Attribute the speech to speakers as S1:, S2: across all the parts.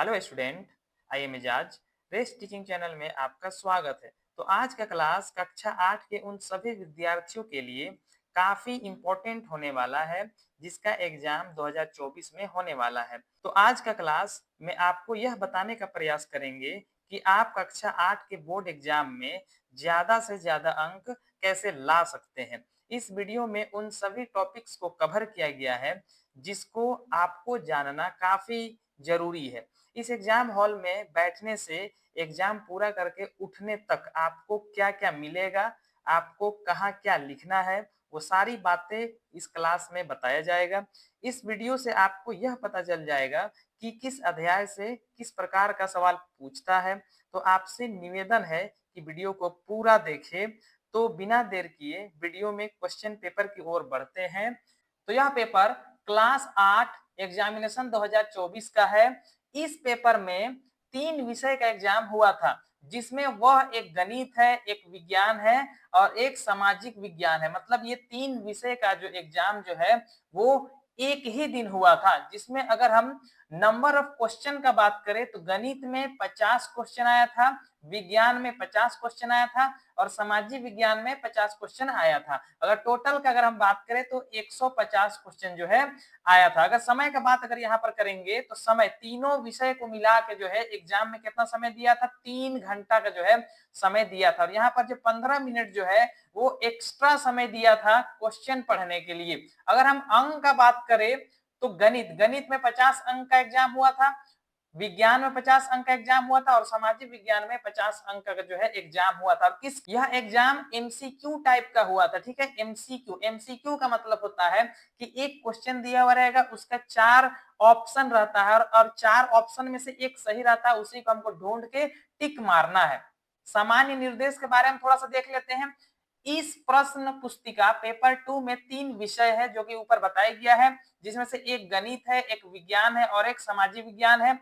S1: Hello student, I am Ejaz. Race teaching channel में आपका स्वागत है। तो आज का क्लास कक्षा 8 के उन सभी विद्यार्थियों के लिए काफी इम्पोर्टेंट होने वाला है जिसका एग्जाम 2024 में होने वाला है। तो आज का क्लास में आपको यह बताने का प्रयास करेंगे कि आप कक्षा 8 के बोर्ड एग्जाम में ज्यादा से ज्यादा अंक कैसे ला सकते हैं। इस वीडियो में उन सभी टॉपिक्स को कवर किया गया है जिसको आपको जानना काफी जरूरी है। इस एग्जाम हॉल में बैठने से एग्जाम पूरा करके उठने तक आपको क्या-क्या मिलेगा, आपको कहाँ क्या लिखना है, वो सारी बातें इस क्लास में बताया जाएगा। इस वीडियो से आपको यह पता चल जाएगा कि किस अध्याय से किस प्रकार का सवाल पूछता है। तो आपसे निवेदन है कि वीडियो को पूरा देखें। तो बिना देर किए वीडियो में क्वेश्चन पेपर की ओर बढ़ते हैं। तो यह पेपर क्लास 8 एग्जामिनेशन 2024 का है। इस पेपर में 3 विषय का एग्जाम हुआ था जिसमें वह एक गणित है, एक विज्ञान है और एक सामाजिक विज्ञान है। मतलब ये 3 विषय का जो एग्जाम जो है वो एक ही दिन हुआ था, जिसमें अगर हम नंबर ऑफ क्वेश्चन का बात करें तो गणित में 50 क्वेश्चन आया था, विज्ञान में 50 क्वेश्चन आया था और सामाजिक विज्ञान में 50 क्वेश्चन आया था। अगर टोटल का अगर हम बात करें तो 150 क्वेश्चन जो है आया था। अगर समय का बात अगर यहाँ पर करेंगे तो समय तीनों विषय को मिला के जो है एग्जाम में कितना समय दिया था, 3 घंटा का जो है समय दिया था। और यहाँ पर जो 15 मिनट जो है वो एक्स्ट्रा समय दिया था क्वेश्चन पढ़ने के लिए। अगर हम अंक का बात करें तो गणित में 50 अंक का एग्जाम हुआ था, विज्ञान में 50 अंक का एग्जाम हुआ था और सामाजिक विज्ञान में 50 अंक का जो है एग्जाम हुआ था। किस यह एग्जाम एमसीक्यू टाइप का हुआ था, ठीक है। एमसीक्यू का मतलब होता है कि एक क्वेश्चन दिया हुआ रहेगा, उसका 4 ऑप्शन रहता है और 4 ऑप्शन में से एक सही रहता है, उसी को हमको ढूंढ के टिक मारना है। सामान्य निर्देश के बारे में थोड़ा सा देख लेते हैं। इस प्रश्न पुस्तिका पेपर 2 में 3 विषय है जो कि ऊपर बताया गया है, जिसमें से एक गणित है, एक विज्ञान है और एक सामाजिक विज्ञान है।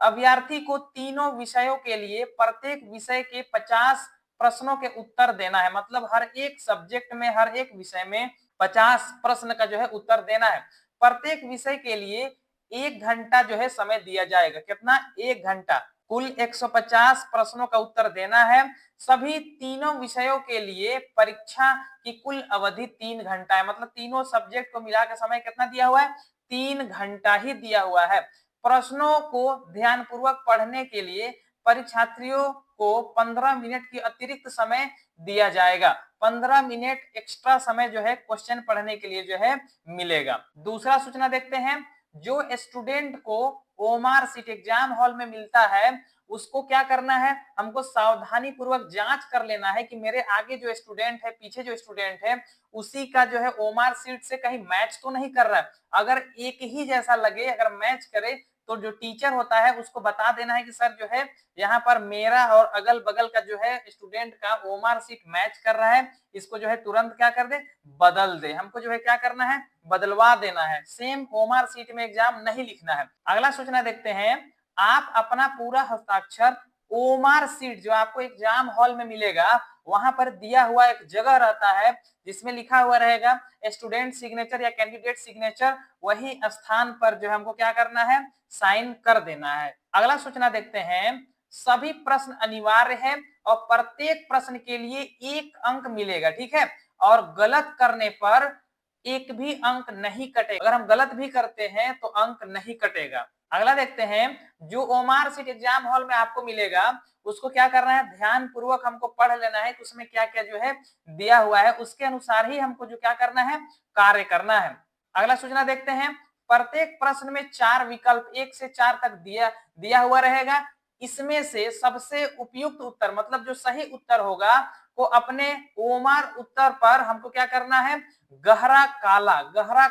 S1: अभ्यर्थी को तीनों विषयों के लिए प्रत्येक विषय के 50 प्रश्नों के उत्तर देना है। मतलब हर एक सब्जेक्ट में, हर एक विषय में 50 प्रश्न का जो है उत्तर देना है। प्रत्येक विषय के लिए 1 घंटा जो है समय दिया जाएगा। कितना? 1 घंटा। कुल 150 प्रश्नों का उत्तर देना है। सभी तीनों विषयों के लिए परीक्षा की कुल अवधि 3 घंटा है। मतलब तीनों सब्जेक्ट को मिलाकर समय कितना दिया हुआ है? 3 घंटा ही दिया हुआ है। प्रश्नों को ध्यानपूर्वक पढ़ने के लिए परीक्षार्थियों को 15 मिनट की अतिरिक्त समय दिया जाएगा। 15 मिनट एक्स्ट्रा समय जो है क्वेश्चन पढ़ने के लिए जो है मिलेगा। दूसरा सूचना देखते हैं। जो स्टूडेंट को ओमार सीट एग्जाम हॉल में मिलता है उसको क्या करना है, हमको सावधानी पूर्वक जांच कर लेना है कि मेरे आगे जो स्टूडेंट है, पीछे जो स्टूडेंट है, उसी का जो है ओमार सीट से कहीं मैच तो नहीं कर रहा है। अगर एक ही जैसा लगे, अगर मैच करे तो जो टीचर होता है उसको बता देना है कि सर जो है यहाँ पर मेरा और अगल बगल का जो है स्टूडेंट का ओमार सीट मैच कर रहा है, इसको जो है तुरंत क्या कर दे, बदल दे। हमको जो है क्या करना है, बदलवा देना है। सेम ओमार सीट में एग्जाम नहीं लिखना है। अगला सूचना देखते हैं। आप अपना पूरा हस्ताक्षर ओमार सीट जो आपको एग्जाम हॉल में मिलेगा वहां पर दिया हुआ एक जगह रहता है जिसमें लिखा हुआ रहेगा स्टूडेंट सिग्नेचर या कैंडिडेट सिग्नेचर, वही स्थान पर जो हमको क्या करना है, साइन कर देना है। अगला सूचना देखते हैं। सभी प्रश्न अनिवार्य है और प्रत्येक प्रश्न के लिए 1 अंक मिलेगा, ठीक है। और गलत करने पर एक भी अंक नहीं कटेगा। अगर हम गलत भी करते हैं तो अंक नहीं कटेगा। अगला देखते हैं। जो ओमार सीट एग्जाम हॉल में आपको मिलेगा उसको क्या करना है, ध्यान पूर्वक हमको पढ़ लेना है कि उसमें क्या क्या जो है दिया हुआ है, उसके अनुसार ही हमको जो क्या करना है, कार्य करना है। अगला सूचना देखते हैं। प्रत्येक प्रश्न में 4 विकल्प 1 से 4 तक दिया हुआ रहेगा। इसमें से सबसे उपयुक्त उत्तर मतलब जो सही उत्तर होगा को अपने ओमार उत्तर पर हमको क्या करना है, गहरा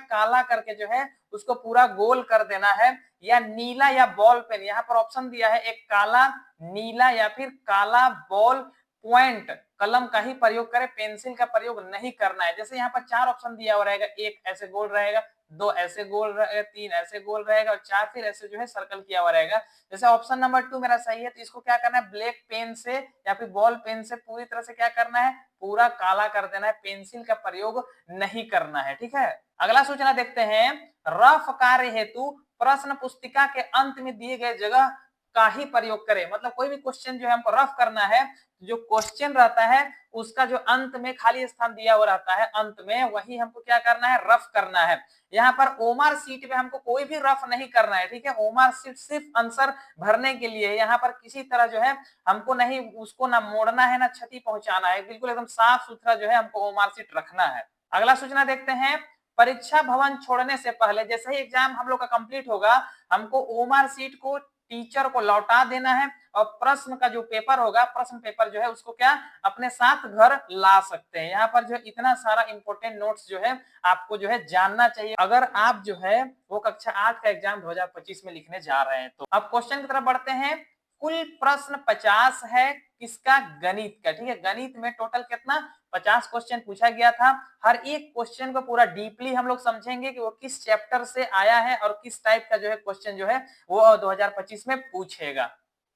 S1: काला करके जो है उसको पूरा गोल कर देना है। या नीला या बॉल पेन, यहाँ पर ऑप्शन दिया है एक काला, नीला या फिर काला बॉल पॉइंट कलम का ही प्रयोग करें, पेंसिल का प्रयोग नहीं करना है। जैसे यहाँ पर 4 ऑप्शन दिया हुआ रहेगा, 1 ऐसे गोल रहेगा, 2 ऐसे गोल रहेगा, 3 ऐसे गोल रहेगा और 4 फिर ऐसे जो है सर्कल किया हुआ रहेगा। जैसे ऑप्शन नंबर 2 मेरा सही है तो इसको क्या करना है, ब्लैक पेन से या फिर बॉल पेन से पूरी तरह से क्या करना है, पूरा काला कर देना है, पेंसिल का प्रयोग नहीं करना है, ठीक है। अगला सूचना देखते हैं। रफ कार्य हेतु प्रश्न पुस्तिका के अंत में दिए गए जगह का ही प्रयोग करें। मतलब कोई भी क्वेश्चन जो है हमको रफ करना है, जो क्वेश्चन रहता है उसका जो अंत में खाली स्थान दिया हुआ रहता है, अंत में वही हमको क्या करना है, रफ करना है। यहाँ पर ओमार सीट में हमको कोई भी रफ नहीं करना है, ठीक है। ओमार सीट सिर्फ आंसर भरने के लिए, यहाँ पर किसी तरह जो है हमको नहीं उसको ना मोड़ना है ना क्षति पहुंचाना है, बिल्कुल एकदम साफ सुथरा जो है हमको ओमार सीट रखना है। अगला सूचना देखते हैं, परीक्षा भवन छोड़ने से पहले, जैसे ही एग्जाम हम लोग का कंप्लीट होगा, हमको ओमार सीट को टीचर को लौटा देना है और प्रश्न का जो पेपर होगा, प्रश्न पेपर जो है उसको क्या अपने साथ घर ला सकते हैं। यहाँ पर जो इतना सारा इंपॉर्टेंट नोट्स जो है आपको जो है जानना चाहिए, अगर आप जो है वो कक्षा 8 का एग्जाम 2025 में लिखने जा रहे हैं। तो अब क्वेश्चन की तरफ बढ़ते हैं। कुल प्रश्न 50 है, किसका, गणित का, ठीक है। गणित में टोटल कितना 50 क्वेश्चन पूछा गया था। हर एक क्वेश्चन को पूरा डीपली हम लोग समझेंगे कि वो किस चैप्टर से आया है और किस टाइप का जो है क्वेश्चन जो है वो 2025 में पूछेगा।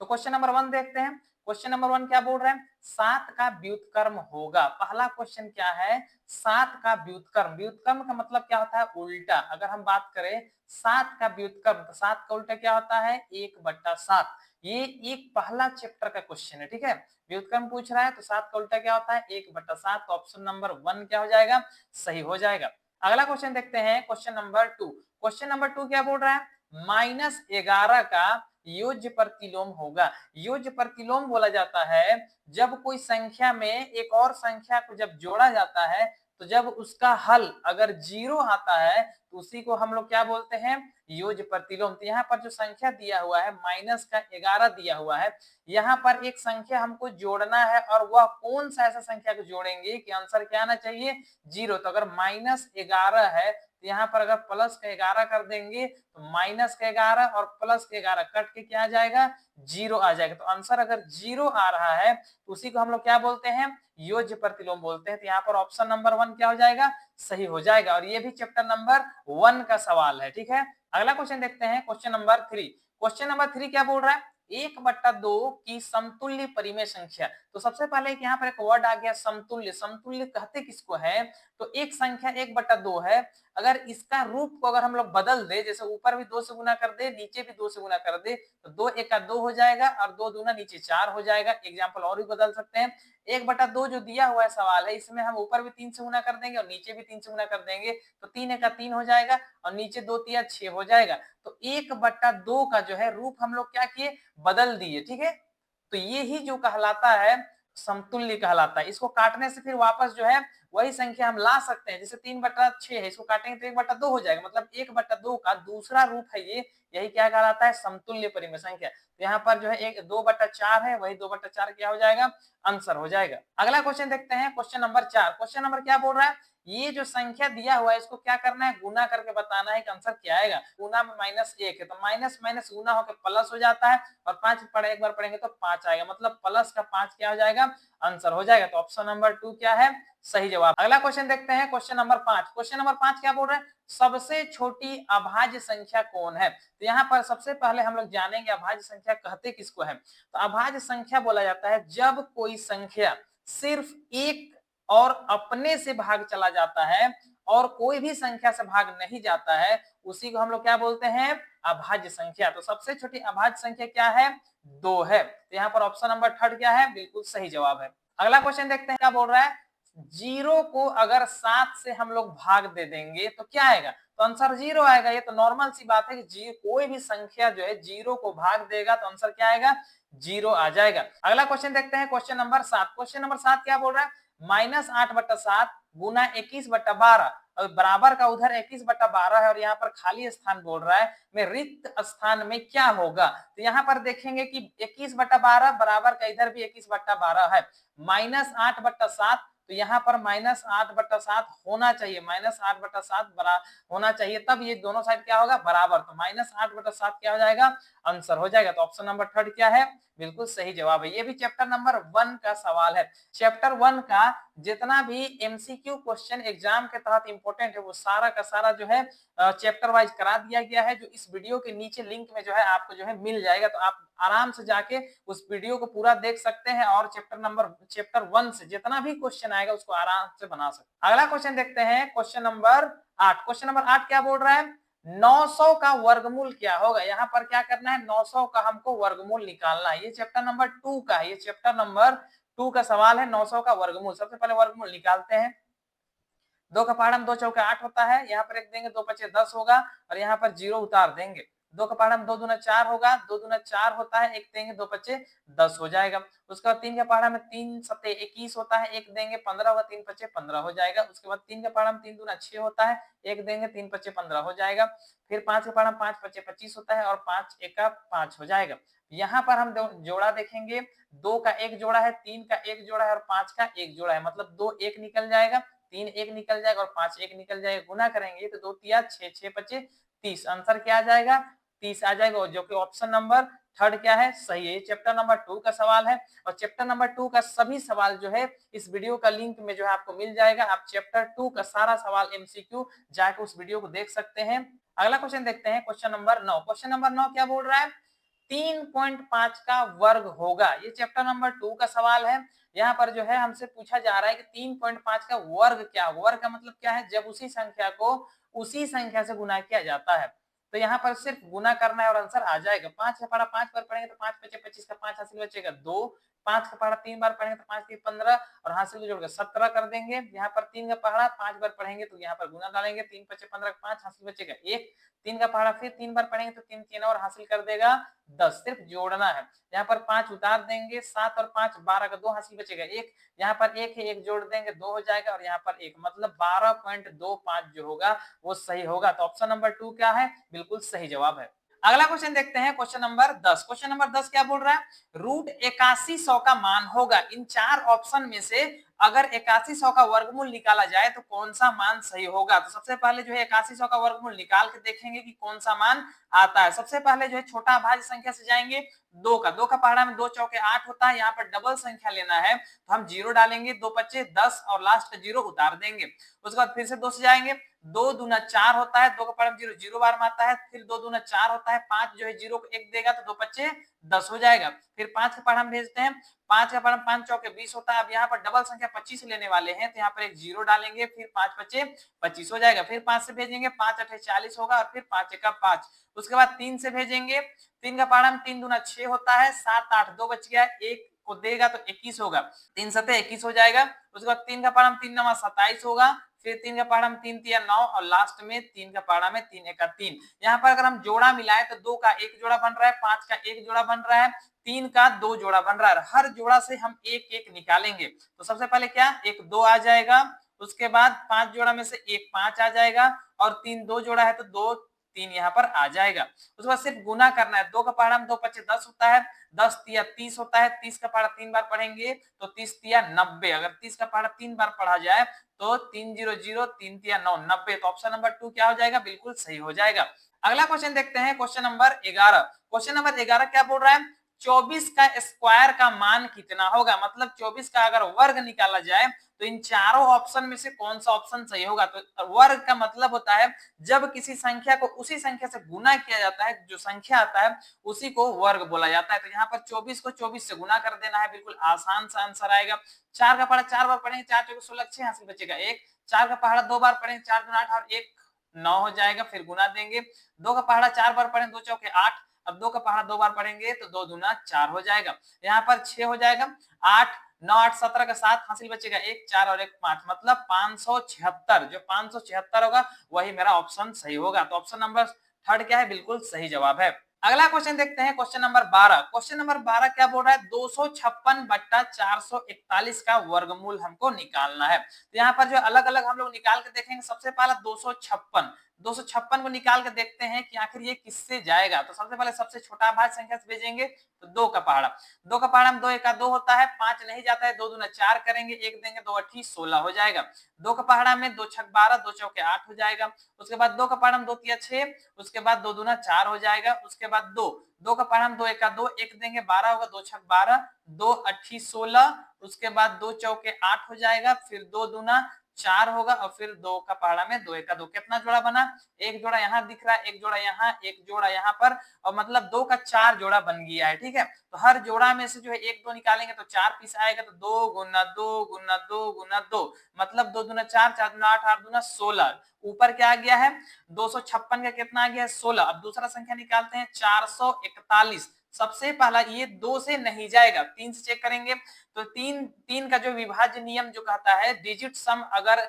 S1: तो क्वेश्चन नंबर 1 देखते हैं। क्वेश्चन नंबर 1 क्या बोल रहे हैं, 7 का व्युत्क्रम होगा। पहला क्वेश्चन क्या है, 7 का व्युत्क्रम। व्युत्क्रम का मतलब क्या होता है, उल्टा। अगर हम बात करें 7 का व्युत्क्रम, तो 7 का उल्टा क्या होता है, 1/7। ये एक पहला चैप्टर का क्वेश्चन है, ठीक है। व्युत्क्रम पूछ रहा है तो 7 का उल्टा क्या होता है, 1/7। तो ऑप्शन नंबर 1 क्या हो जाएगा, सही हो जाएगा। अगला क्वेश्चन देखते हैं, क्वेश्चन नंबर 2। क्वेश्चन नंबर 2 क्या बोल रहा है, -11 का योज्य प्रतिलोम होगा। योज्य प्रतिलोम बोला जाता है जब कोई संख्या में एक और संख्या को जब जोड़ा जाता है, तो जब उसका हल अगर 0 आता है तो उसी को हम लोग क्या बोलते हैं, योज्य प्रतिलोम। तो यहाँ पर जो संख्या दिया हुआ है -11 दिया हुआ है, यहाँ पर एक संख्या हमको जोड़ना है, और वह कौन सा ऐसा संख्या को जोड़ेंगे कि आंसर क्या आना चाहिए, 0। तो अगर -11 है तो यहाँ पर अगर प्लस का 11 कर देंगे तो -11 और प्लस का 11 कट के क्या आ जाएगा, 0 आ जाएगा। तो आंसर अगर 0 आ रहा है तो उसी को हम लोग क्या बोलते हैं, योज्य प्रतिलोम बोलते हैं। तो यहाँ पर ऑप्शन नंबर 1 क्या हो जाएगा, सही हो जाएगा। और ये भी चैप्टर नंबर 1 का सवाल है, ठीक है। अगला क्वेश्चन देखते हैं, क्वेश्चन नंबर 3। क्वेश्चन नंबर 3 क्या बोल रहा है, 1/2 की समतुल्य परिमेय संख्या। तो सबसे पहले यहाँ पर एक वर्ड आ गया समतुल्य। समतुल्य कहते किसको है, तो एक संख्या 1/2 है, अगर इसका रूप को अगर हम लोग बदल दे, जैसे ऊपर भी 2 से गुना कर दे, नीचे भी 2 से गुना कर दे, तो 2 1 का 2 हो जाएगा और 2 दूना नीचे 4 हो जाएगा। एग्जाम्पल और भी बदल सकते हैं। 1/2 जो दिया हुआ है सवाल है, इसमें हम ऊपर भी 3 से गुना कर देंगे और नीचे भी 3 से गुना कर देंगे, तो 3 1 का 3 हो जाएगा और नीचे 2 3 6 हो जाएगा। तो 1/2 का जो है रूप हम लोग क्या किए, बदल दिए, ठीक है। तो ये ही जो कहलाता है समतुल्य कहलाता है। इसको काटने से फिर वापस जो है वही संख्या हम ला सकते हैं। जैसे 3/6 है, इसको काटेंगे तो 1/2 हो जाएगा, मतलब 1/2 का दूसरा रूप है ये। यही क्या कहलाता है, समतुल्य परिमेय संख्या। तो यहाँ पर जो है एक 2/4 है, वही 2/4 क्या हो जाएगा, आंसर हो जाएगा। अगला क्वेश्चन देखते हैं, क्वेश्चन नंबर 4। क्वेश्चन नंबर क्या बोल रहा है, ये जो संख्या दिया हुआ है इसको क्या करना है, गुना करके बताना है कि आंसर क्या आएगा। गुना में -1 है तो माइनस माइनस गुना होकर प्लस हो जाता है, और 5 पढ़े एक बार पढ़ेंगे तो 5 आएगा, मतलब प्लस का 5 क्या हो जाएगा, आंसर हो जाएगा। तो ऑप्शन नंबर 2 क्या है, सही जवाब। अगला क्वेश्चन देखते हैं, क्वेश्चन नंबर 5। क्वेश्चन नंबर 5 क्या बोल रहे हैं, सबसे छोटी अभाज्य संख्या कौन है। तो यहाँ पर सबसे पहले हम लोग जानेंगे अभाज्य संख्या कहते किसको है। तो अभाज्य संख्या बोला जाता है जब कोई संख्या सिर्फ एक और अपने से भाग चला जाता है और कोई भी संख्या से भाग नहीं जाता है, उसी को हम लोग क्या बोलते हैं, अभाज्य संख्या। तो सबसे छोटी अभाज्य संख्या क्या है, 2 है। तो यहाँ पर ऑप्शन नंबर 3 क्या है, बिल्कुल सही जवाब है। अगला क्वेश्चन देखते हैं, क्या बोल रहा है, 0 को अगर 7 से हम लोग भाग दे देंगे तो क्या आएगा, तो आंसर 0 आएगा। ये तो नॉर्मल सी बात है कि कोई भी संख्या जो है 0 को भाग देगा तो आंसर क्या आएगा, 0 आ जाएगा। अगला क्वेश्चन देखते हैं, क्वेश्चन नंबर 7। क्वेश्चन नंबर 7 क्या बोल रहा है, -8/7 गुना 21/12, और बराबर का उधर 21/12 है और यहाँ पर खाली स्थान बोल रहा है, में रिक्त स्थान में क्या होगा। तो यहाँ पर देखेंगे कि 21/12 बराबर का इधर भी 21/12 है, -8/7, तो यहाँ पर -8/7 होना चाहिए, -8/7 होना चाहिए, तब ये दोनों साइड क्या होगा, बराबर। तो -8/7 क्या हो जाएगा, आंसर हो जाएगा। तो ऑप्शन नंबर 3 क्या है, बिल्कुल सही जवाब है। ये भी चैप्टर नंबर 1 का सवाल है। चैप्टर 1 का जितना भी एमसीक्यू क्वेश्चन एग्जाम के तहत इंपॉर्टेंट है वो सारा का सारा जो है चैप्टर वाइज करा दिया गया है, जो इस वीडियो के नीचे लिंक में जो है आपको जो है मिल जाएगा। तो आप आराम से जाके उस वीडियो को पूरा देख सकते हैं और चैप्टर 1 से जितना भी क्वेश्चन आएगा उसको आराम से बना सकते हैं। अगला क्वेश्चन देखते हैं, क्वेश्चन नंबर 8। क्वेश्चन नंबर 8 क्या बोल रहा है, 900 का वर्गमूल क्या होगा, यहाँ पर क्या करना है, 900 का हमको वर्गमूल निकालना है। ये चैप्टर नंबर 2 का है, ये चैप्टर नंबर 2 का सवाल है, 900 का वर्गमूल। सबसे पहले वर्गमूल निकालते हैं। 2 का पहाड़ा में 2 चौके 8 होता है, यहाँ पर एक देंगे, 2 पचे 10 होगा और यहाँ पर 0 उतार देंगे। 2 का पहाड़ा में 2 दूना 4 होगा, 2 दूना 4 होता है, एक देंगे, 2 पचे 10 हो जाएगा। उसके बाद 3 का पहाड़ा में 3 सत्ते 21 होता है, एक देंगे, 15 होगा, 3 पचे 15 हो जाएगा। उसके बाद 3 का पहाड़ा में 3 दूना 6 होता है, एक देंगे, 3 पचे 15 हो जाएगा। फिर 5 का पहाड़ा में 5 पचे 25 होता है और 5 एका 5 हो जाएगा। यहाँ पर हम जोड़ा देखेंगे, 2 का एक जोड़ा है, 3 का एक जोड़ा है और 5 का एक जोड़ा है, मतलब 2 एक निकल जाएगा, 3 एक निकल जाएगा और 5 एक निकल जाएगा। गुना करेंगे तो 2 तिया 6, 6 पचे 30, आंसर क्या आ जाएगा, 30 आ जाएगा, जो कि ऑप्शन नंबर थर्ड क्या है, सही है। ये चैप्टर नंबर 2 का सवाल है और चैप्टर नंबर 2 का सभी सवाल जो है इस वीडियो का लिंक में जो है आपको मिल जाएगा। आप चैप्टर 2 का सारा सवाल एमसीक्यू जाके उस वीडियो को देख सकते हैं। अगला क्वेश्चन देखते हैं, क्वेश्चन नंबर 9। क्वेश्चन नंबर 9 क्या बोल रहा है, 3.5 का वर्ग होगा। ये चैप्टर नंबर 2 का सवाल है। यहाँ पर जो है हमसे पूछा जा रहा है कि 3.5 का वर्ग क्या, वर्ग का मतलब क्या है, जब उसी संख्या को उसी संख्या से गुना किया जाता है। तो यहाँ पर सिर्फ गुना करना है और आंसर आ जाएगा। 5 का पहाड़ा 5 बार पढ़ेंगे तो 5 पचे 25 का 5 हासिल बचेगा 2। 5 का पहाड़ा 3 बार पढ़ेंगे तो 5 3 15 और हासिल को जोड़कर 17 कर देंगे। यहाँ पर 3 का पहाड़ा 5 बार पढ़ेंगे तो यहाँ पर गुना डालेंगे, 3 पचे 15 का 5 हासिल बचेगा 1। 3 का पहाड़ा फिर 3 बार पढ़ेंगे तो 3 3 और हासिल कर देगा 10, सिर्फ जोड़ना है। यहाँ पर 5 उतार देंगे, 7 और 5 12 का 2 हासिल बचेगा 1। यहाँ पर 1 है, 1 जोड़ देंगे 2 हो जाएगा और यहाँ पर 1, मतलब 12.25 जो होगा वो सही होगा। तो ऑप्शन नंबर 2 क्या है, बिल्कुल सही जवाब है। अगला क्वेश्चन देखते हैं, क्वेश्चन नंबर 10। क्वेश्चन नंबर 10 क्या बोल रहा है, रूट 8100 का मान होगा। इन चार ऑप्शन में से अगर 8100 का वर्गमूल निकाला जाए तो कौन सा मान सही होगा। तो सबसे पहले जो है 8100 का वर्गमूल निकाल के देखेंगे कि कौन सा मान आता है। सबसे पहले जो है छोटा भाज्य संख्या से जाएंगे, 2 का पहाड़ा में 2 चौके 8 होता है, यहाँ पर डबल संख्या लेना है तो हम 0 डालेंगे, 2 पचे 10 और लास्ट का 0 उतार देंगे। उसके बाद फिर से 2 से जाएंगे, 2 दूना 4 होता है, 2 का पहाड़ा में 0 0 बार में आता है, फिर 2 दूना 4 होता है, 5 जो है 0 को 1 देगा तो 2 पचे 10 हो जाएगा। फिर 5 का पहाड़ा में भेजते हैं, 5 का पहाड़ा 5 चौके 20 होता है। अब यहाँ पर डबल संख्या 25 लेने वाले हैं तो यहाँ पर एक 0 डालेंगे, फिर 5 पचे 25 हो जाएगा। फिर 5 से भेजेंगे, 5 अठे 40 होगा और फिर 5 एका 5। उसके बाद 3 से भेजेंगे, 3 का पहाड़ा में 3 दूना 6 होता है, 7 8 2 बच गया, 1 को देगा तो 21 होगा, 3 सते 21 हो जाएगा। उसके बाद 3 का पहाड़ा में 3 नवा 27 होगा, फिर 3 का पहाड़ा में 3 तिया 9 और लास्ट में 3 का पहाड़ा में 3 एका 3। यहाँ पर अगर हम जोड़ा मिलाए तो 2 का एक जोड़ा बन रहा है, 5 का एक जोड़ा बन रहा है, 3 का 2 जोड़ा बन रहा है। हर जोड़ा से हम एक एक निकालेंगे। तो सबसे पहले क्या, एक 2 आ जाएगा, उसके बाद 5 जोड़ा में से एक 5 आ जाएगा और 3 2 जोड़ा है तो 2 3 यहाँ पर आ जाएगा। उसके बाद सिर्फ गुना करना है, 2 का पहाड़ा में 2 पचे 10 होता है, 10 तिया 30 होता है, 30 का पहाड़ा 3 बार पढ़ेंगे तो 30 तिया 90। अगर 30 का पहाड़ा 3 बार पढ़ा जाए तो 3 0 0 3 तिया 9 90। तो ऑप्शन नंबर 2 क्या हो जाएगा, बिल्कुल सही हो जाएगा। अगला क्वेश्चन देखते हैं, क्वेश्चन नंबर 11। क्वेश्चन नंबर 11 क्या बोल रहा है, 24 का स्क्वायर का मान कितना होगा। मतलब 24 का अगर वर्ग निकाला जाए तो इन चारों ऑप्शन में से कौन सा ऑप्शन सही होगा। तो वर्ग का मतलब होता है जब किसी संख्या को उसी संख्या से गुना किया जाता है, जो संख्या आता है उसी को वर्ग बोला जाता है। तो यहाँ पर 24 को 24 से गुना कर देना है, बिल्कुल आसान सा आंसर आएगा। 4 का पहाड़ा 4 बार पढ़ेंगे, 4 चौके 16 6 हासिल बचेगा 1। 4 का पहाड़ा 2 बार पढ़ेंगे, 4 दूना 8 और 1 9 हो जाएगा, फिर गुना देंगे। 2 का पहाड़ा 4 बार पढ़ेंगे, 2 चौके 8, अब 2 का पहाड़ा 2 बार पढ़ेंगे तो 2 दूना 4 हो जाएगा। यहाँ पर 6 हो जाएगा, 8 9 8 17 का 7 हासिल बचेगा 1 4 और 1 5, मतलब 576। जो 576 होगा वही मेरा ऑप्शन सही होगा। तो ऑप्शन नंबर थर्ड क्या है, बिल्कुल सही जवाब है। अगला क्वेश्चन देखते हैं, क्वेश्चन नंबर 12। क्वेश्चन नंबर 12 क्या बोल रहा है, 256 बट्टा 441 का वर्गमूल हमको निकालना है। तो यहाँ पर जो अलग अलग हम लोग निकाल के देखेंगे। सबसे पहला 256 को निकाल के देखते हैं कि आखिर ये किससे जाएगा। तो सबसे पहले सबसे छोटा भाज्य संख्या से भेजेंगे तो 2 का पहाड़ा में 2 एका 2 होता है, 5 नहीं जाता है, 2 दूना 4 करेंगे, 1 देंगे, 2 अठी 16 हो जाएगा। 2 का पहाड़ा में 2 छक 12, 2 चौके 8 हो जाएगा। उसके बाद 2 का पहाड़ा में 2 तिया 6, उसके बाद 2 दूना 4 हो जाएगा। उसके बाद 2 का पहाड़ा में 2 एका 2, 1 देंगे 12 होगा, 2 छक 12, 2 अठी 16, उसके बाद 2 चौके 8 हो जाएगा, फिर 2 दूना 4 होगा और फिर 2 का पहाड़ा में 2 का 2, कितना जोड़ा बना, एक जोड़ा यहाँ दिख रहा है, एक जोड़ा यहाँ, एक जोड़ा यहाँ पर, और मतलब 2 का 4 जोड़ा बन गया है। ठीक है, तो हर जोड़ा में से जो है 1 2 निकालेंगे तो 4 पीस आएगा, तो 2 गुना 2 गुना 2 गुना 2, मतलब 2 दूना 4, 4 दूना 8, 8 दूना 16। ऊपर क्या आ गया है, 256 का कितना आ गया है, 16। अब दूसरा संख्या निकालते हैं, 441। सबसे पहला ये 2 से नहीं जाएगा, 3 से चेक करेंगे, तो 3 का जो विभाज्य नियम जो कहता है डिजिट सम अगर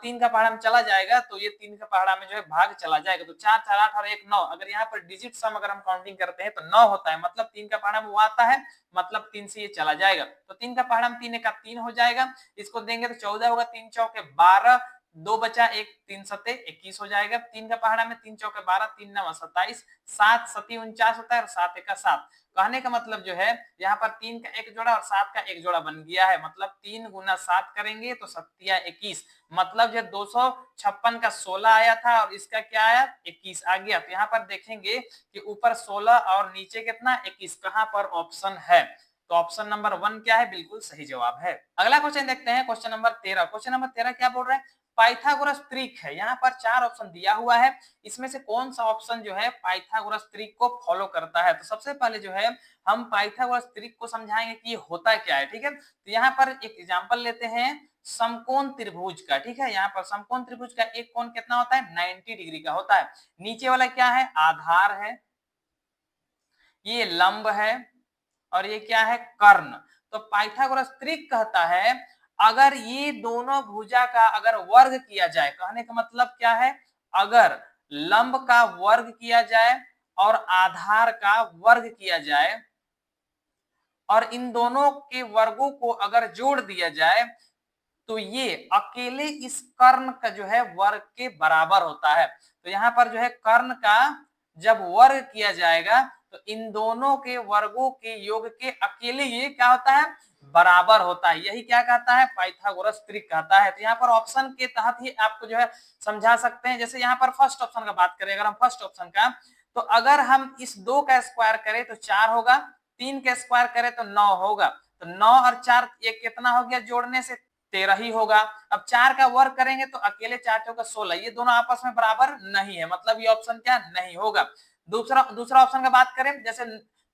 S1: 3 का पहाड़ा में चला जाएगा तो ये 3 का पहाड़ा में जो है भाग चला जाएगा, तो 4 4 8 और 1 9। अगर यहाँ पर डिजिट सम अगर हम काउंटिंग करते हैं तो 9 होता है, मतलब 3 का पहाड़ा में वो आता है, मतलब 3 से ये चला जाएगा, तो 3 का पहाड़ा में 3 का 3 हो जाएगा, इसको देंगे तो 14 होगा, 3 चौके 12, 2 बचा 1, 3 सते 21 हो जाएगा। 3 का पहाड़ा में 3 चौके 12, 3 नवा 27, 7 सती 49 होता है और 7 एका 7। कहने का मतलब जो है यहाँ पर 3 का एक जोड़ा और 7 का एक जोड़ा बन गया है, मतलब 3 गुना 7 करेंगे तो 7 21, मतलब जो 256 का 16 आया था और इसका क्या आया, 21 आ गया। तो यहाँ पर देखेंगे कि ऊपर 16 और नीचे कितना, 21, कहां पर ऑप्शन है, तो ऑप्शन नंबर 1 क्या है, बिल्कुल सही जवाब है। अगला क्वेश्चन देखते हैं, क्वेश्चन नंबर 13। क्वेश्चन नंबर 13 क्या बोल रहा है, पाइथागोरस त्रिक है, यहाँ पर 4 ऑप्शन दिया हुआ है, इसमें से कौन सा ऑप्शन जो है पाइथागोरस त्रिक को फॉलो करता है। तो सबसे पहले जो है हम पाइथागोरस त्रिक को समझाएंगे कि ये होता क्या है। ठीक है, तो यहाँ पर एक एग्जांपल लेते हैं समकोण त्रिभुज का। ठीक है, यहाँ पर समकोण त्रिभुज का एक कोण कितना होता है, 90 डिग्री का होता है। नीचे वाला क्या है, आधार है, ये लंब है और ये क्या है, कर्ण। तो पाइथागोरस त्रिक कहता है अगर ये दोनों भुजा का अगर वर्ग किया जाए, कहने का मतलब क्या है, अगर लंब का वर्ग किया जाए और आधार का वर्ग किया जाए और इन दोनों के वर्गों को अगर जोड़ दिया जाए तो ये अकेले इस कर्ण का जो है वर्ग के बराबर होता है। तो यहाँ पर जो है कर्ण का जब वर्ग किया जाएगा तो इन दोनों के वर्गों के योग के अकेले ये क्या होता है, बराबर होता है। यही क्या कहता है, पाइथागोरस त्रिक कहता है। तो यहाँ पर ऑप्शन के तहत ही आपको जो है समझा सकते हैं। जैसे यहाँ पर फर्स्ट ऑप्शन का बात करें, अगर हम फर्स्ट ऑप्शन का, तो अगर हम इस 2 का स्क्वायर करें तो 4 होगा, 3 का स्क्वायर करें तो 9 होगा, तो 9 और 4 एक कितना हो गया, जोड़ने से 13 ही होगा। अब 4 का वर्ग करेंगे तो अकेले 4 चौका 16, ये दोनों आपस में बराबर नहीं है, मतलब ये ऑप्शन क्या नहीं होगा। दूसरा ऑप्शन का बात करें, जैसे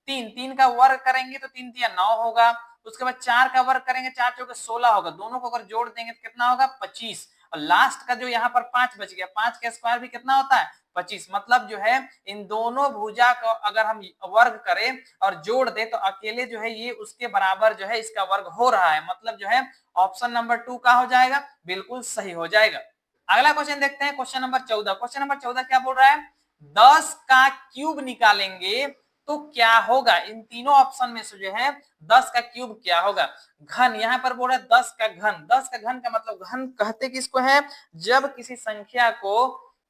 S1: 3 का वर्ग करेंगे तो 3 तिया 9 होगा, उसके बाद 4 का वर्ग करेंगे 4 चौके 16 होगा, दोनों को अगर जोड़ देंगे तो कितना होगा, 25। और लास्ट का जो यहाँ पर 5 बच गया, 5 का स्क्वायर भी कितना होता है, 25। मतलब जो है इन दोनों भुजा को अगर हम वर्ग करें और जोड़ दे तो अकेले जो है ये उसके बराबर जो है इसका वर्ग हो रहा है, मतलब जो है ऑप्शन नंबर 2 का हो जाएगा, बिल्कुल सही हो जाएगा। अगला क्वेश्चन देखते हैं, क्वेश्चन नंबर 14। क्वेश्चन नंबर 14 क्या बोल रहा है, 10 का क्यूब निकालेंगे तो क्या होगा। इन तीनों ऑप्शन में से जो है 10 का क्यूब क्या होगा, घन। यहाँ पर बोल रहा है 10 का घन। 10 का घन का मतलब घन कहते किसको है, जब किसी संख्या को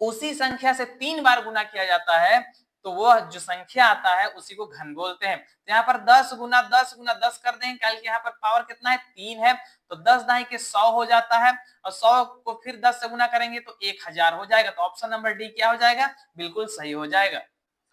S1: उसी संख्या से 3 बार गुना किया जाता है तो वह जो संख्या आता है उसी को घन बोलते हैं। तो यहाँ पर 10 गुना 10 गुना 10 कर देंगे, कल के यहाँ पर पावर कितना है, 3 है, तो 10 दाई के 100 हो जाता है, और 100 को फिर 10 से गुना करेंगे तो 1000 हो जाएगा। तो ऑप्शन नंबर डी क्या हो जाएगा, बिल्कुल सही हो जाएगा।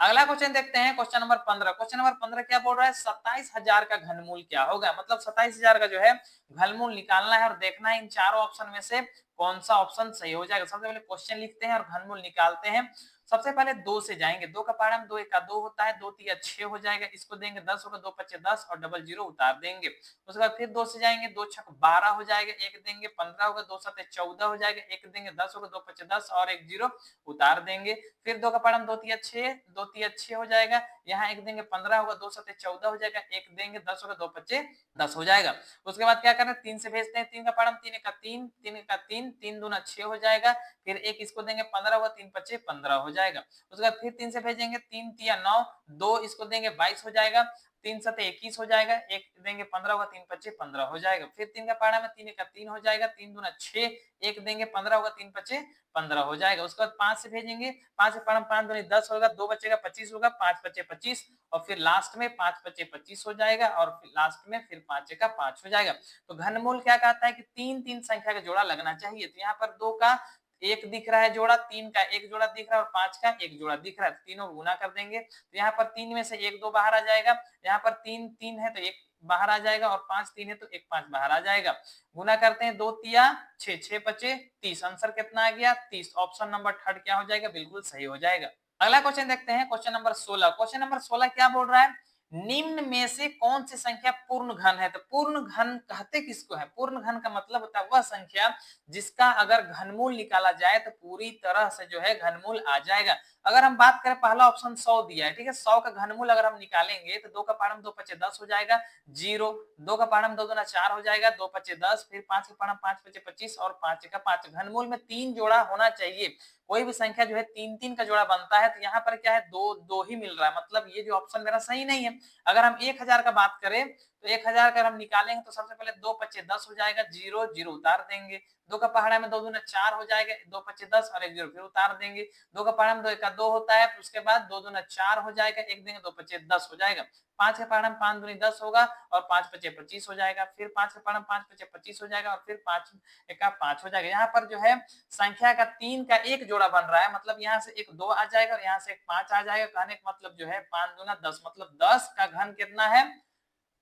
S1: अगला क्वेश्चन देखते हैं, क्वेश्चन नंबर 15। क्वेश्चन नंबर 15 क्या बोल रहा है, 27,000 का घनमूल क्या होगा। मतलब 27,000 का जो है घनमूल निकालना है और देखना है इन चारों ऑप्शन में से कौन सा ऑप्शन सही हो जाएगा। सबसे पहले क्वेश्चन लिखते हैं और घनमूल निकालते हैं। सबसे पहले 2 से जाएंगे, 2 का पहाड़ा में 2 1 का 2 होता है, 2 3 6 हो जाएगा, इसको देंगे 10 होगा, 2 5 10 और डबल 0 उतार देंगे। उसके बाद फिर 2 से जाएंगे, 2 6 12 हो जाएगा, 1 देंगे 15 होगा, 2 7 14 हो जाएगा, 1 देंगे 10 होगा, 2 5 10 और 1 0 उतार देंगे। फिर 2 का पहाड़ा में 2 3 6, 2 3 6 हो जाएगा, यहाँ 1 देंगे 15 होगा, 2 7 14 हो जाएगा, 1 देंगे 10 होगा, 2 5 10 हो जाएगा। उसके बाद क्या करना है, 3 से भेजते हैं, 3 का पहाड़ा में 3 1 का 3, 3 1 का 3, 3 दूना 6 हो जाएगा, फिर 1 इसको देंगे 15 होगा, 3 5 15 हो जाएगा। उसके बाद फिर 3 से भेजेंगे, 3 तिया 9, 2 इसको देंगे 22 हो जाएगा, 3 7 21 हो जाएगा, 1 देंगे 15 होगा, 3 5 15 हो जाएगा। फिर 3 का पहाड़ा में 3 1 का 3 हो जाएगा, 3 दूना 6, 1 देंगे 15 होगा, 3 5 15 हो जाएगा। उसके बाद 5 से भेजेंगे, 5 से पहाड़ा में 5 दूनी 10 होगा, 2 बचेगा 25 होगा, 5 5 25 और फिर लास्ट में 5 5 25 हो जाएगा और फिर लास्ट में फिर 5 का 5 हो जाएगा। तो घनमूल क्या कहता है कि 3 संख्या का जोड़ा लगना चाहिए। तो यहाँ पर 2 का 1 दिख रहा है जोड़ा, 3 का 1 जोड़ा दिख रहा है और 5 का 1 जोड़ा दिख रहा है, तीनों गुना कर देंगे। तो यहाँ पर 3 में से 1 2 बाहर आ जाएगा, यहाँ पर 3 3 है तो 1 बाहर आ जाएगा और 5 3 है तो 1 5 बाहर आ जाएगा। गुना करते हैं 2 तिया 6 6 पचे 30। आंसर कितना आ गया 30। ऑप्शन नंबर थर्ड क्या हो जाएगा बिल्कुल सही हो जाएगा। अगला क्वेश्चन देखते हैं क्वेश्चन नंबर 16। क्वेश्चन नंबर 16 क्या बोल रहा है, निम्न में से कौन सी संख्या पूर्ण घन है। तो पूर्ण घन कहते किसको है, पूर्ण घन का मतलब होता है वह संख्या जिसका अगर घनमूल निकाला जाए तो पूरी तरह से जो है घनमूल आ जाएगा। अगर हम बात करें पहला ऑप्शन 100 दिया है, ठीक है, 100 का घनमूल अगर हम निकालेंगे तो 2 का पारम 2 पचे 10 हो जाएगा, 0, 2 का पारम 2 दूना 4 हो जाएगा, 2 पचे 10, फिर 5 का पारम 5 पचे 25 और 5 का 5। घनमूल में 3 जोड़ा होना चाहिए। कोई भी संख्या जो है 3 3 का जोड़ा बनता है, तो यहाँ पर क्या है 2 2 ही मिल रहा है, मतलब ये जो ऑप्शन मेरा सही नहीं है। अगर हम 1000 का बात करें तो 1000 का हम निकालेंगे तो सबसे पहले 2 पचे 10 हो जाएगा, 0 0 उतार देंगे, 2 का पहाड़ा में 2 दूना 4 हो जाएगा, 2 पचे 10 और 1 0 फिर उतार देंगे, 2 का पहाड़ा में 2 1 2 होता है, उसके बाद 2 दूना 4 हो जाएगा, 1 देंगे 2 पचे 10 हो जाएगा, 5 के पहाड़ा में 5 दूनी 10 होगा और 5 पचे 25 हो जाएगा, फिर 5 के पहाड़ा में 5 पचे 25 हो जाएगा और फिर 5 1 5 हो जाएगा। यहाँ पर जो है संख्या का 3 का एक जोड़ा बन रहा है, मतलब यहाँ से एक 2 आ जाएगा और यहाँ से एक 5 आ जाएगा। कहने का मतलब जो है 5 दूना 10, मतलब 10 का घन कितना है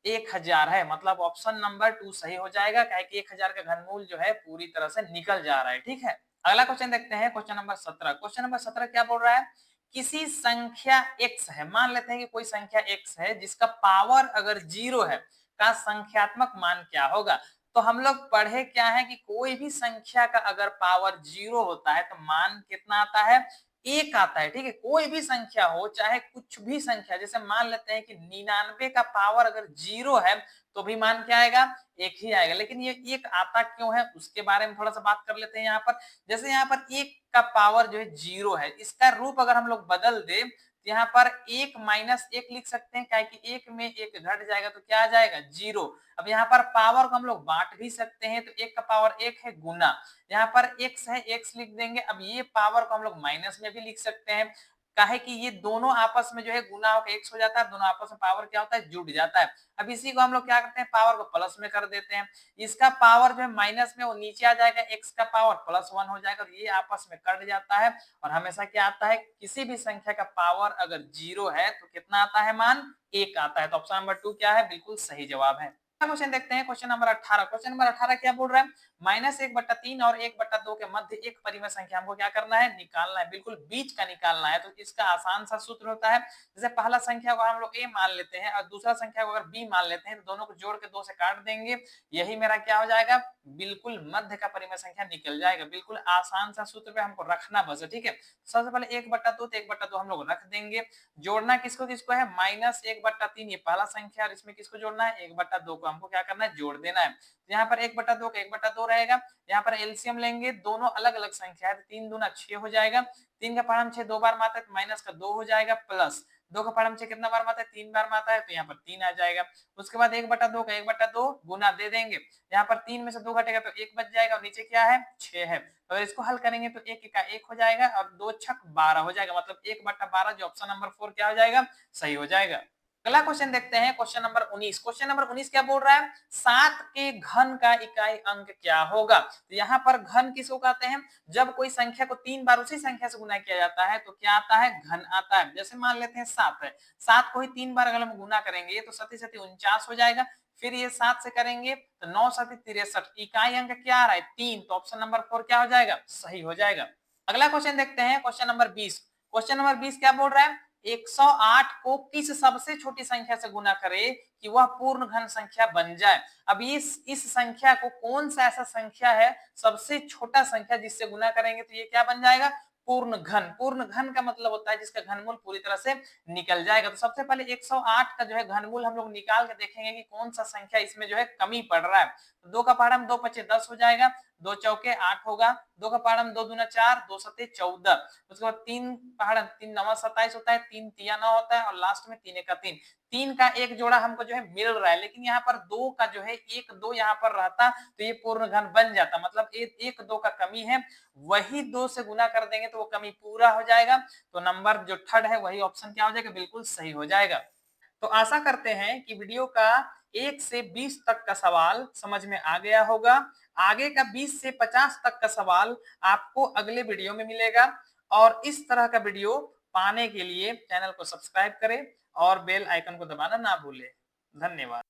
S1: 1000 है, मतलब ऑप्शन नंबर 2 सही हो जाएगा, क्योंकि 1000 का घनमूल जो है पूरी तरह से निकल जा रहा है। ठीक है, अगला क्वेश्चन देखते हैं क्वेश्चन नंबर 17। क्वेश्चन नंबर 17 क्या बोल रहा है, किसी संख्या x है, मान लेते हैं कि कोई संख्या x है जिसका पावर अगर 0 है का संख्यात्मक मान क्या होगा। तो हम लोग पढ़े क्या है कि कोई भी संख्या का अगर पावर 0 होता है तो मान कितना आता है, एक आता है। ठीक है, कोई भी संख्या हो चाहे कुछ भी संख्या, जैसे मान लेते हैं कि 99 का पावर अगर 0 है तो भी मान क्या आएगा, एक ही आएगा। लेकिन ये एक आता क्यों है उसके बारे में थोड़ा सा बात कर लेते हैं। यहाँ पर जैसे यहाँ पर एक का पावर जो है 0 है, इसका रूप अगर हम लोग बदल दे तो यहाँ पर 1 माइनस 1 लिख सकते हैं, क्या कि 1 में 1 घट जाएगा तो क्या आ जाएगा 0। अब यहाँ पर पावर को हम लोग बांट भी सकते हैं, तो 1 का पावर 1 है गुना, यहाँ पर x है x लिख देंगे। अब ये पावर को हम लोग माइनस में भी लिख सकते हैं, काहे कि ये दोनों आपस में जो है गुना होकर x हो जाता है, दोनों आपस में पावर क्या होता है जुड़ जाता है। अब इसी को हम लोग क्या करते हैं, पावर को प्लस में कर देते हैं, इसका पावर जो है माइनस में वो नीचे आ जाएगा, x का पावर +1 हो जाएगा, ये आपस में कट जाता है और हमेशा क्या आता है, किसी भी संख्या का पावर अगर 0 है तो कितना आता है, मान 1 आता है। तो ऑप्शन नंबर 2 क्या है, बिल्कुल सही जवाब है। क्वेश्चन देखते हैं क्वेश्चन नंबर 18। क्वेश्चन नंबर 18 क्या बोल रहा है, -1/3 और 1/2 के मध्य एक परिमेय संख्या हमको क्या करना है, निकालना है, बिल्कुल बीच का निकालना है। तो इसका आसान सा सूत्र होता है, जैसे पहला संख्या को हम लोग a मान लेते हैं और दूसरा संख्या को अगर b मान लेते हैं तो दोनों को जोड़ के 2 से काट देंगे, यही मेरा क्या हो जाएगा, बिल्कुल मध्य का परिमेय संख्या निकल जाएगा। बिल्कुल आसान सा सूत्र पे हमको रखना बस है। ठीक है, सबसे पहले 1/2 तो 1/2 हम लोग रख देंगे, जोड़ना किसको किसको है, -1/3 ये पहला संख्या और इसमें किसको जोड़ना है, 1/2 को हमको क्या करना है, जोड़ देना है। यहाँ पर 1/2 का 1/2 रहेगा, यहाँ पर एलसीएम लेंगे, दोनों अलग अलग संख्या है, 3 दूना 6 हो जाएगा, 3 का पारम 6 दो बार माता है तो माइनस का 2 हो जाएगा, प्लस 2 का पारम 6 कितना बार माता है, 3 बार माता है, तो यहाँ पर 3 आ जाएगा। उसके बाद 1/2 का 1/2 गुना दे देंगे, यहाँ पर 3 में से 2 घटेगा तो 1 बच जाएगा और नीचे क्या है 6 है। अगर इसको हल करेंगे तो 1 का 1 हो जाएगा और 2 छक 12 हो जाएगा, मतलब 1/12 जो ऑप्शन नंबर 4 क्या हो जाएगा, सही हो जाएगा। अगला क्वेश्चन देखते हैं क्वेश्चन नंबर 19। क्वेश्चन नंबर 19 क्या बोल रहा है, 7 के घन का इकाई अंक क्या होगा। तो यहाँ पर घन किसको कहते हैं, जब कोई संख्या को 3 बार उसी संख्या से गुना किया जाता है तो क्या आता है, घन आता है। जैसे मान लेते हैं 7 है, 7 को ही 3 बार अगर हम गुना करेंगे तो 7 7 49 हो जाएगा, फिर ये 7 से करेंगे तो 9 7 63, इकाई अंक क्या आ रहा है 3, तो ऑप्शन नंबर 4 क्या हो जाएगा, सही हो जाएगा। अगला क्वेश्चन देखते हैं क्वेश्चन नंबर 20। क्वेश्चन नंबर 20 क्या बोल रहा है, 108 को किस सबसे छोटी संख्या से गुना करे कि वह पूर्ण घन संख्या बन जाए। अब इस संख्या को कौन सा ऐसा संख्या है सबसे छोटा संख्या जिससे गुना करेंगे तो ये क्या बन जाएगा, पूर्ण घन। पूर्ण घन का मतलब होता है जिसका घनमूल पूरी तरह से निकल जाएगा। तो सबसे पहले 108 का जो है घनमूल हम लोग निकाल के देखेंगे कि कौन सा संख्या इसमें जो है कमी पड़ रहा है। तो 2 का पहाड़ा में 2 पचे 10 हो जाएगा, 2 चौके 8 होगा, 2 का पहाड़ा में 2 दूना 4, 2 सते 14, उसके बाद 3 पहाड़ा 3 नवा 27 होता है, 3 तिया 9 होता है और लास्ट में 3 का 3, 3 का एक जोड़ा हमको जो है मिल रहा है। लेकिन यहाँ पर 2 का जो है 1 2 यहाँ पर रहता तो ये पूर्ण घन बन जाता, मतलब 1 2 का कमी है, वही 2 से गुना कर देंगे तो वो कमी पूरा हो जाएगा। तो नंबर जो थर्ड है वही ऑप्शन क्या हो जाएगा, बिल्कुल सही हो जाएगा। तो आशा करते हैं कि वीडियो का 1 से 20 तक का सवाल समझ में आ गया होगा। आगे का 20 से 50 तक का सवाल आपको अगले वीडियो में मिलेगा और इस तरह का वीडियो पाने के लिए चैनल को सब्सक्राइब करें और बेल आइकन को दबाना ना भूलें। धन्यवाद।